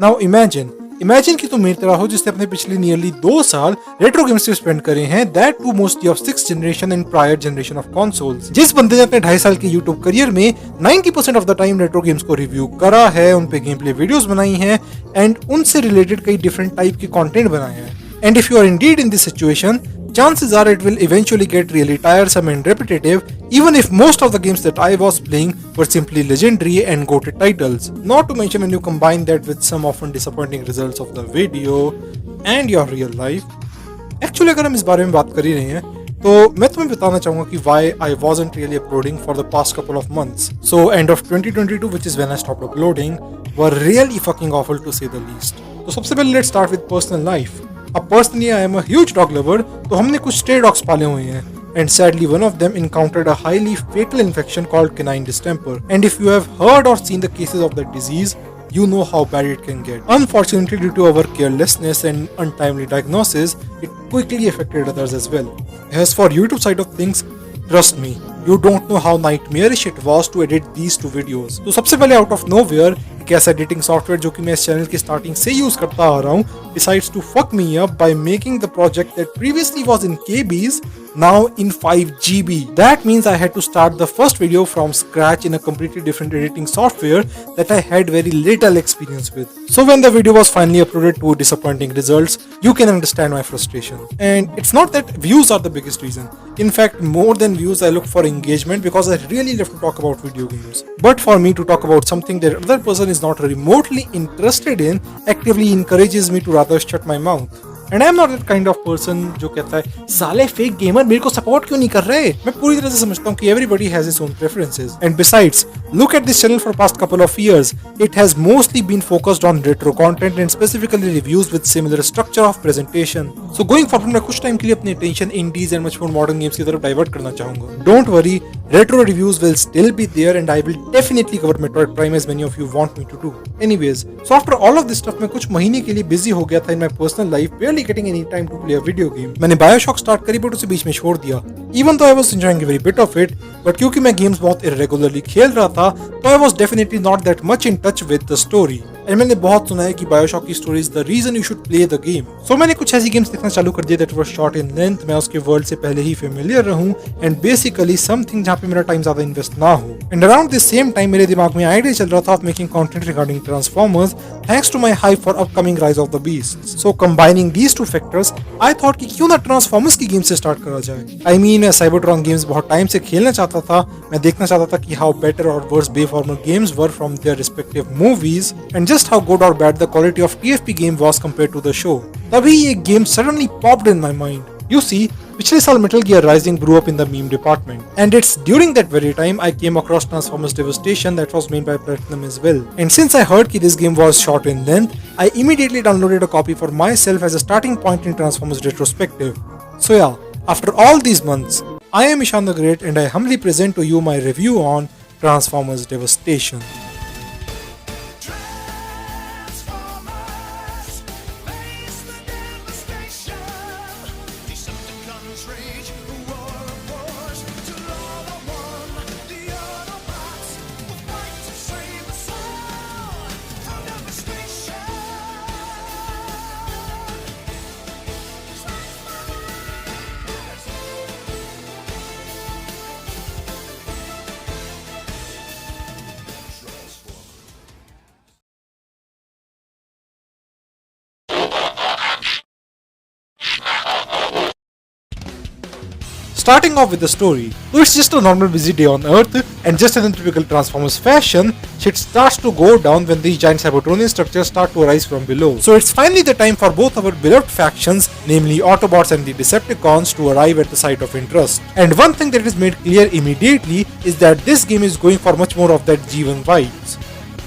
Now imagine कि तुम मेरी तरह हो जिसने अपने पिछले नियरली 2 साल रेट्रो गेम्स से स्पेंड करे हैं, that too mostly of 6th generation and prior generation of consoles. जिस बंदे ने अपने 2.5 साल के यूट्यूब करियर में 90% of the time retro games को रिव्यू करा है, उन पे गेम प्ले वीडियोस बनाई हैं एंड उनसे रिलेटेड कई डिफरेंट टाइप के कंटेंट बनाए हैं। And if you are indeed in this situation, chances are it will eventually get really tiresome and repetitive, even if most of the games that I was playing were simply legendary and goated titles. Not to mention when you combine that with some often disappointing results of the video and your real life. Actually अगर हम इस बारे में बात कर ही रहे हैं तो मैं तुम्हें बताना चाहूंगा कि why I wasn't really uploading for the past couple of months. So end of 2022, which is when I stopped uploading, were really fucking awful to say the least. तो सबसे पहले let's start with personal life. अब personally I am a huge dog lover, तो हमने कुछ stray dogs पाले हुए हैं, and sadly one of them encountered a highly fatal infection called canine distemper. And if you have heard or seen the cases of that disease, you know how bad it can get. Unfortunately, due to our carelessness and untimely diagnosis, it quickly affected others as well. As for YouTube side of things, trust me, you don't know how nightmarish it was to edit these 2 videos. तो सबसे पहले out of nowhere एक ऐसा editing software जो कि मैं इस channel की स्टार्टिंग से यूज करता आ रहा हूँ, decides to fuck me up by making the project that previously was in KBs now in 5 GB. That means I had to start the first video from scratch in a completely different editing software that I had very little experience with. So when the video was finally uploaded to disappointing results, you can understand my frustration. And it's not that views are the biggest reason. In fact, more than views, I look for engagement because I really love to talk about video games. But for me to talk about something that other person is not remotely interested in actively encourages me to rather shut my mouth. And I'm not that kind of person जो कहता है साले fake gamer मेरे को support क्यों नहीं कर रहे। मैं पूरी तरह से समझता हूँ कि everybody has his own preferences. And besides, look at this channel for past couple of years. It has mostly been focused on retro content and specifically reviews with similar structure of presentation. So going forward मैं कुछ time के लिए अपनी attention indies and much more modern games की तरफ divert करना चाहूँगा. Don't worry, retro reviews will still be there and I will definitely cover Metroid Prime as many of you want me to do. Anyways, so after all of this stuff मैं कुछ महीने के लिए busy हो गया था in my personal life, barely getting any time to play a video game. मैंने Bioshock start करी but उसे बीच में छोड़ दिया. Even though I was enjoying a very bit of it, but क्योंकि मैं games बहुत irregularly खेल रहा था, तो I was definitely not that much in touch with the story. और मैंने बहुत सुना है कि Bioshock की story is the reason you should play the game. So मैंने कुछ ऐसी games देखना चालू कर दिया that were short in length, मैं उसके world से पहले ही familiar रहूं and basically something जहाँ पे मेरा time ज़्यादा invest ना हो. And around this same time मेरे दिमाग में idea चल रहा था of making content regarding Transformers thanks to my hype for upcoming Rise of the Beasts. So combining these two factors, I thought कि क्यों ना Transformers की game से start करा जाए. I mean, Cybertron games बहुत time से खेलना चाहता था. मैं देखना चाहता था कि how better or worse Bayformer games were from their respective movies and just how good or bad the quality of TFP game was compared to the show. तभी ये game suddenly popped in my mind. You see, पिछले साल Metal Gear Rising grew up in the meme department, and it's during that very time I came across Transformers Devastation that was made by Platinum as well. And since I heard that this game was short in length, I immediately downloaded a copy for myself as a starting point in Transformers retrospective. So yeah, after all these months, I am Ishan the Great and I humbly present to you my review on Transformers Devastation. Starting off with the story, so it's just a normal busy day on Earth, and just as in typical Transformers fashion, shit starts to go down when these giant Cybertronian structures start to rise from below. So it's finally the time for both our beloved factions, namely Autobots and the Decepticons, to arrive at the site of interest. And one thing that is made clear immediately is that this game is going for much more of that G1 vibes.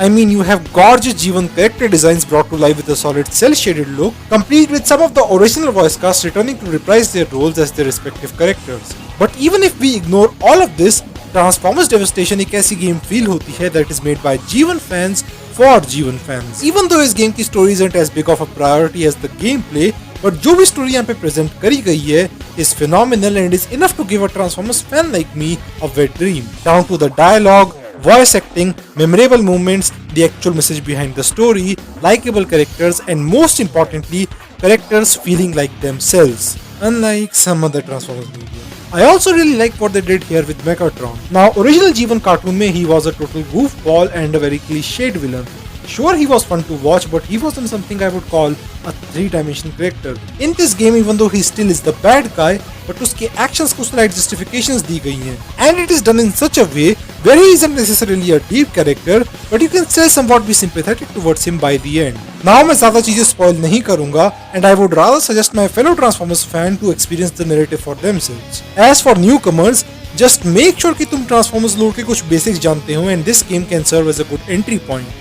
I mean, you have gorgeous G1 character designs brought to life with a solid cel-shaded look, complete with some of the original voice cast returning to reprise their roles as their respective characters. But even if we ignore all of this, Transformers Devastation एक ऐसी game feel होती है that is made by G1 fans for G1 fans. Even though इस game की story isn't as big of a priority as the gameplay, but जो भी story यहाँ पे present करी गई है is phenomenal and is enough to give a Transformers fan like me a wet dream. Down to the dialogue, voice acting, memorable moments, the actual message behind the story, likable characters, and most importantly, characters feeling like themselves, unlike some other Transformers media. I also really like what they did here with Megatron. Now, original G1 cartoon mein he was a total goofball and a very cliched villain. Sure, he was fun to watch, but he wasn't something I would call a three-dimensional character. In this game, even though he still is the bad guy, but उसके actions को slight justifications दी गई हैं. And it is done in such a way where he isn't necessarily a deep character, but you can still somewhat be sympathetic towards him by the end. Now मैं ज़्यादा चीजें spoil नहीं करूँगा, and I would rather suggest my fellow Transformers fan to experience the narrative for themselves. As for newcomers, just make sure कि तुम Transformers lore के कुछ basics जानते हो, and this game can serve as a good entry point.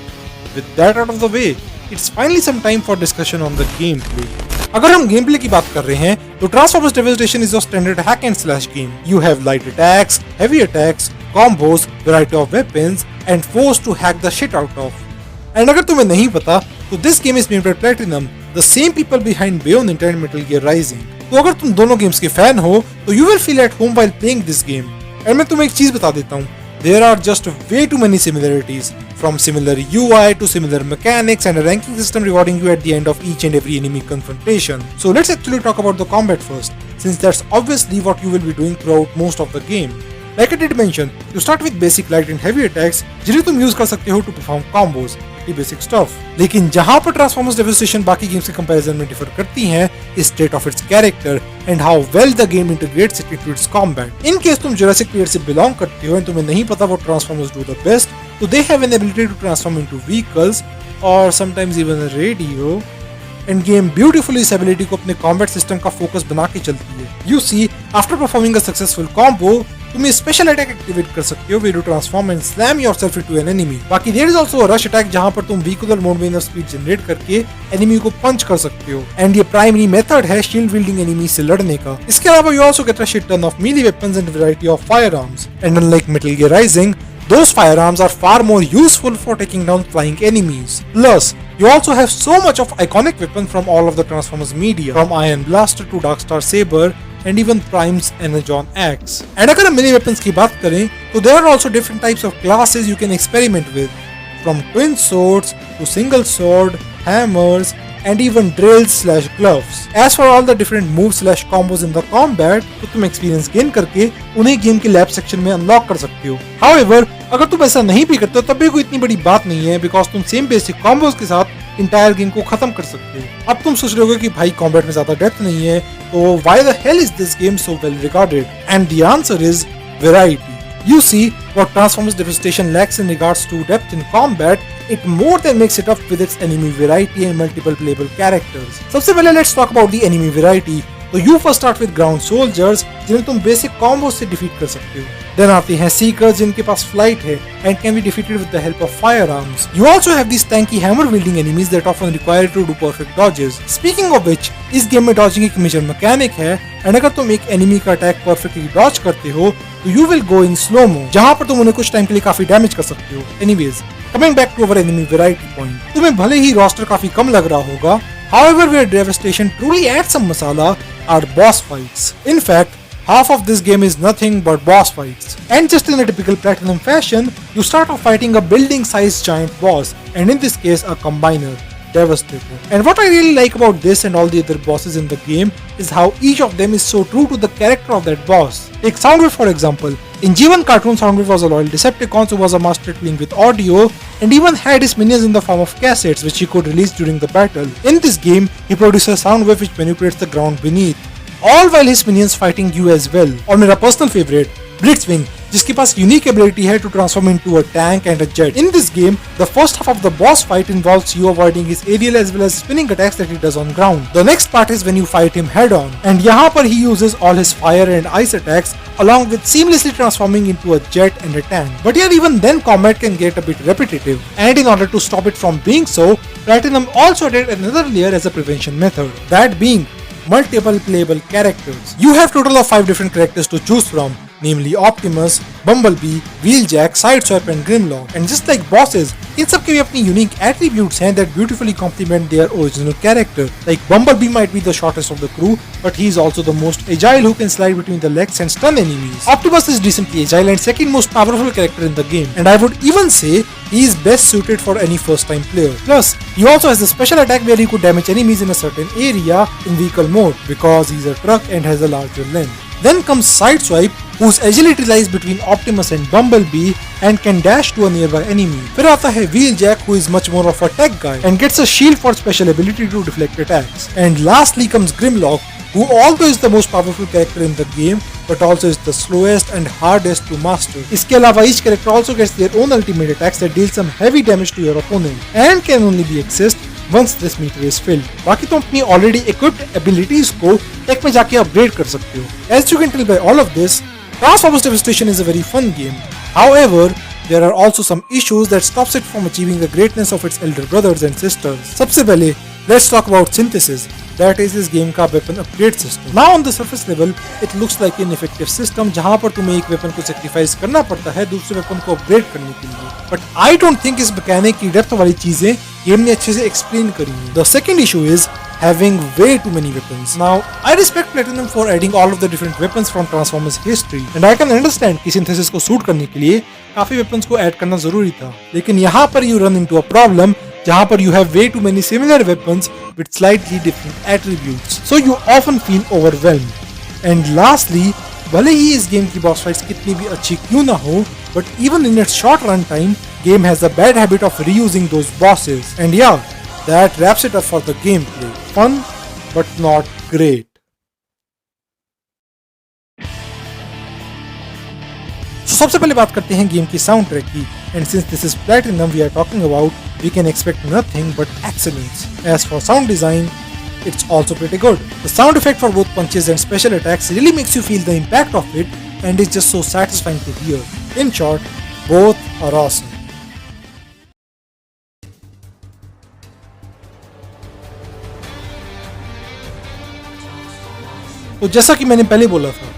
With that out of the way, it's finally some time for discussion on the gameplay. अगर हम game play की बात कर रहे हैं तो Transformers Devastation is your standard hack and slash game. You have light attacks, heavy attacks, combos, variety of weapons, and foes to hack the shit out of. And अगर तुम्हें नहीं पता तो this game is made by Platinum, the same people behind Bayonetta and Metal Gear Rising. तो अगर तुम दोनों games के फैन हो तो you will feel at home while playing this game. And मैं तुम्हें एक चीज बता देता हूँ. There are just way too many similarities, from similar UI to similar mechanics and a ranking system rewarding you at the end of each and every enemy confrontation. So let's actually talk about the combat first, since that's obviously what you will be doing throughout most of the game. Like I did mention, you start with basic light and heavy attacks, जिन्हें तुम use कर सकते हो to perform combos, pretty basic stuff. लेकिन जहाँ पर Transformers Devastation बाकी games के कंपैरिजन में डिफर करती हैं, is state of its character and how well the game integrates it into its combat. In case तुम Jurassic period से belong करते हो and तुम्हें नहीं पता what Transformers do the best, so they have an ability to transform into vehicles or sometimes even a radio. And game beautifully इस ability को अपने combat system का focus बना के चलती है. You see, after performing a successful combo, तुम ये special attack activate कर सकते हो where you transform and slam yourself into an enemy. बाकी there is also a rush attack जहाँ पर तुम vehicular mode में enough speed generate करके enemy को punch कर सकते हो. And ये primary method है shield wielding enemies से लड़ने का. इसके अलावा you also get a shit ton of melee weapons and variety of firearms. And unlike Metal Gear Rising, those firearms are far more useful for taking down flying enemies. Plus, you also have so much of iconic weapons from all of the Transformers media, from Iron Blaster to Darkstar Saber, and even Prime's Energon Axe. And अगर हम melee weapons की बात करें, तो there are also different types of classes you can experiment with, from twin swords to single sword, hammers, and even drills/gloves. As for all the different moves/combos in the combat, तो तुम experience gain करके उन्हें game के lab section में unlock कर सकते हो. However, अगर तुम ऐसा नहीं भी करते हो तब भी कोई इतनी बड़ी बात नहीं है, because तुम same basic combos के साथ इंटायर गेम को खत्म कर सकते हो. अब तुम सोच रहे होगे कि भाई कॉम्बैट में ज्यादा डेप्थ नहीं है, तो why the hell is this game so well regarded? And the answer is variety. You see, what Transformers Devastation lacks in regards to depth in combat, it more than makes it up with its enemy variety and multiple playable characters. सबसे पहले let's talk about the enemy variety. तो you first start with ground soldiers, जिन्हें तुम basic combos से defeat कर सकते हो. Then आते हैं seekers, जिनके पास flight है and can be defeated with the help of firearms. You also have these tanky hammer wielding enemies that often require you to do perfect dodges. Speaking of which, इस game में dodging एक major mechanic है, and अगर तुम एक enemy का attack perfectly dodge करते हो, तो you will go in slow mo, जहाँ पर तुम उन्हें कुछ time के लिए काफी damage कर सकते हो. Anyways, coming back to our enemy variety point, तुम्हें भले ही roster काफी कम लग रहा होगा, however where Devastation truly adds some masala are boss fights. In fact, half of this game is nothing but boss fights. And just in a typical Platinum fashion, you start off fighting a building-sized giant boss, and in this case a combiner, Devastator. And what I really like about this and all the other bosses in the game is how each of them is so true to the character of that boss. Take Soundwave for example. In G1 cartoon, Soundwave was a loyal Decepticon who was a master at playing with audio and even had his minions in the form of cassettes which he could release during the battle. In this game, he produces Soundwave which manipulates the ground beneath, all while his minions fighting you as well. और मेरा personal favorite, Blitzwing, जिसके पास unique ability है to transform into a tank and a jet. In this game, the first half of the boss fight involves you avoiding his aerial as well as spinning attacks that he does on ground. The next part is when you fight him head on, and यहाँ पर he uses all his fire and ice attacks along with seamlessly transforming into a jet and a tank. But here even then combat can get a bit repetitive, and in order to stop it from being so, Platinum also added another layer as a prevention method, that being multiple playable characters. You have total of 5 different characters to choose from, namely Optimus, Bumblebee, Wheeljack, Sideswipe and Grimlock. And just like bosses, इन सब के भी अपनी unique attributes हैं that beautifully complement their original character. Like Bumblebee might be the shortest of the crew, but he is also the most agile who can slide between the legs and stun enemies. Optimus is decently agile and second most powerful character in the game, and I would even say he is best suited for any first time player. Plus, he also has a special attack where he could damage enemies in a certain area in vehicle mode because he's a truck and has a larger length. Then comes Sideswipe, whose agility lies between Optimus and Bumblebee and can dash to a nearby enemy. फिर आता है Wheeljack, who is much more of a tech guy and gets a shield for special ability to deflect attacks. And lastly comes Grimlock, who although is the most powerful character in the game, but also is the slowest and hardest to master. इसके अलावा each character also gets their own ultimate attacks that deal some heavy damage to your opponent and can only be accessed once this meter is filled. बाकी तुम अपनी already equipped abilities को tech में जाके upgrade कर सकते हो. As you can tell by all of this, Transformers Devastation is a very fun game. However, there are also some issues that stops it from achieving the greatness of its elder brothers and sisters. सबसे पहले, let's talk about synthesis. That is इस game का weapon upgrade system. Now on the surface level, it looks like an effective system जहाँ पर तुम्हें एक weapon को sacrifice करना पड़ता है दूसरे weapon को upgrade करने के लिए. But I don't think इस mechanic की depth वाली चीजें game ने अच्छे से explain करी हैं. The second issue is having way too many weapons. Now, I respect Platinum for adding all of the different weapons from Transformers history, and I can understand कि synthesis को suit करने के लिए काफी weapons को add करना जरूरी था. लेकिन यहाँ पर you run into a problem जहाँ पर you have way too many similar weapons with slightly different attributes, so you often feel overwhelmed. And lastly, भले ही इस game की boss fights कितनी भी अच्छी क्यों ना हो, but even in its short run time, game has a bad habit of reusing those bosses. And yeah, that wraps it up for the gameplay. Fun, but not great. So सबसे पहले बात करते हैं गेम की sound track की, and since this is Platinum we are talking about, we can expect nothing but excellence. As for sound design, it's also pretty good. The sound effect for both punches and special attacks really makes you feel the impact of it, and it's just so satisfying to hear. In short, both are awesome. तो जैसा कि मैंने पहले बोला था,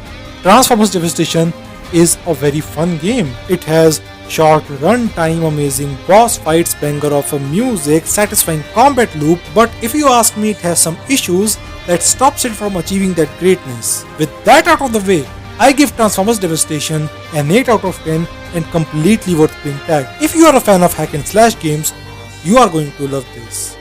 Transformers Devastation is a very fun game. It has short run time, amazing boss fights, banger of a music, satisfying combat loop, but if you ask me, it has some issues that stops it from achieving that greatness. With that out of the way, I give Transformers Devastation an 8 out of 10 and completely worth being tagged. If you are a fan of hack and slash games, you are going to love this.